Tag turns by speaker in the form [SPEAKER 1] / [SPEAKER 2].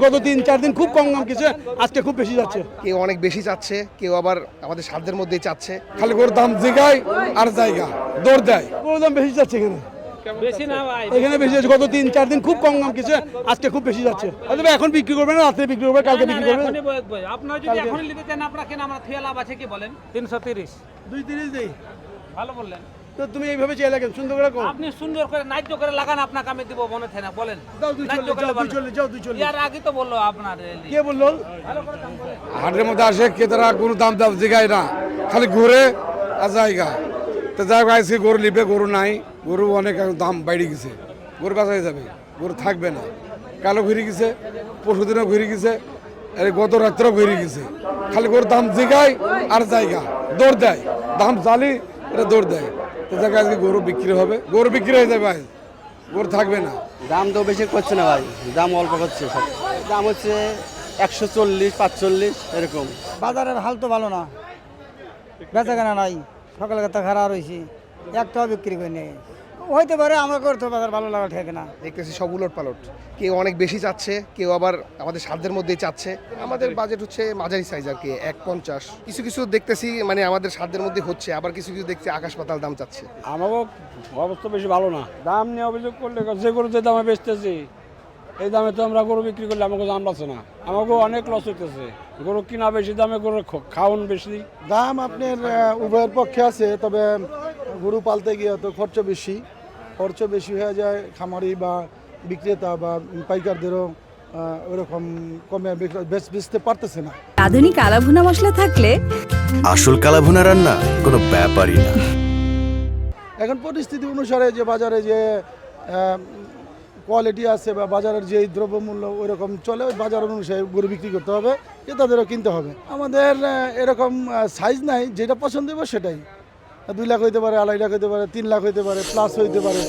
[SPEAKER 1] গত ৩-৪ দিন খুব কম দাম কিছু, আজকে খুব বেশি যাচ্ছে।
[SPEAKER 2] কেউ অনেক বেশি চাচ্ছে, কেউ আবার আমাদের সাধ্যের মধ্যেই চাচ্ছে।
[SPEAKER 3] খালি গরুর দাম জিগায় আর জায়গা দৌড় দেয়।
[SPEAKER 1] গরুর দাম বেশি যাচ্ছে এখানে,
[SPEAKER 4] বেশি না ভাই,
[SPEAKER 1] এখানে বেশি যাচ্ছে। গত ৩-৪ দিন খুব কম দাম কিছু, আজকে খুব বেশি যাচ্ছে। অথবা এখন বিক্রি করবে না, রাত্রে বিক্রি করবে, কালকে বিক্রি করবে।
[SPEAKER 4] এখনই বই। আপনারা যদি এখনই নিতে চান আপনারা কেন, আমরা থিয়া লাভ আছে কি বলেন? 330
[SPEAKER 1] 2.30 দেই।
[SPEAKER 4] ভালো বললেন।
[SPEAKER 1] তো তুমি এইভাবে চেয়ে লাগেন, সুন্দর করে কম।
[SPEAKER 4] আপনি সুন্দর করে ন্যায্য করে লাগান, আপনাকে আমি দিব মনে থাকে না বলেন।
[SPEAKER 1] দাও 240, যাও 240, যাও 240।
[SPEAKER 4] ইয়ার আগে তো বললো আপনার
[SPEAKER 1] কে বললো?
[SPEAKER 3] হাটের মধ্যে আসে ক্রেতারা কোনো দাম জিগায় না, খালি ঘুরে আর জায়গা। তো যাই হোক আজকে গরু নিবে, গরু নাই, গরু অনেক দাম বাইরে গেছে, গরু বাঁচাই যাবে, গরু থাকবে না। কালো ঘুরে গেছে, পরশুদিনও ঘুরে গেছে, আর গত রাত্রেও ঘুরে গেছে। খালি গরুর দাম জিগায় আর জায়গা দৌড় দেয়, দাম জালি এটা দৌড় দেয়। তো জায়গায় আজকে গরু বিক্রি হবে, গরু বিক্রি হয়ে যাবে, আজ গরু থাকবে না।
[SPEAKER 5] দাম তো বেশি করছে না ভাই, দাম অল্প করছে সব। দাম হচ্ছে 140, 45 এরকম।
[SPEAKER 6] বাজারের হাল তো ভালো না, বেচা কেনা নাই, সকালে কথা খারাপ রয়েছে, একটাও বিক্রি করে নেই। হইতে পারে আমরা করতে বাজার ভালো লাগা ঠিক না।
[SPEAKER 2] দেখতেছি সব উলট পালট, কেউ অনেক বেশি চাচ্ছে, কেউ আবার আমাদের সাধ্যের মধ্যেই চাচ্ছে। আমাদের বাজেট হচ্ছে মাঝারি সাইজ আর কি, 150। কিছু কিছু দেখতেছি মানে আমাদের সাধ্যের মধ্যে হচ্ছে, আবার কিছু কিছু দেখছি আকাশ পাতাল দাম চাচ্ছে।
[SPEAKER 7] আমাকেও অবস্থা বেশি ভালো না। দাম নিয়ে অভিযোগ করলে যে গরু যে দামে বেচতেছি এই দামে তো আমরা গরু বিক্রি করলে আমাকে দাম পাচ্ছে না, আমাকেও অনেক লস হইতেছে। গরু কিনা বেশি দামে, গরু খাওয়ান বেশি
[SPEAKER 8] দাম। আপনার উভয়ের পক্ষে আছে, তবে গরু পালতে গিয়ে তো খরচ বেশি হয়ে যায়। খামারি বা বিক্রেতা বা পাইকারদেরও ওরকম কমে বেচতে পারতেছে না।
[SPEAKER 9] আধুনিক কালাভুনা মশলা থাকলে
[SPEAKER 10] আসল কালাভুনা রান্না কোনো ব্যাপারই না।
[SPEAKER 8] এখন পরিস্থিতি অনুসারে যে বাজারে যে কোয়ালিটি আছে বা বাজারের যে দ্রব্যমূল্য ওই রকম চলে, ওই বাজার অনুসারে গরু বিক্রি করতে হবে, ক্রেতাদেরও কিনতে হবে। আমাদের এরকম সাইজ নাই, যেটা পছন্দ হবে সেটাই। 2 লাখ হইতে পারে, 2.5 লাখ হইতে পারে, 3 লাখ হইতে পারে, প্লাস হইতে পারে।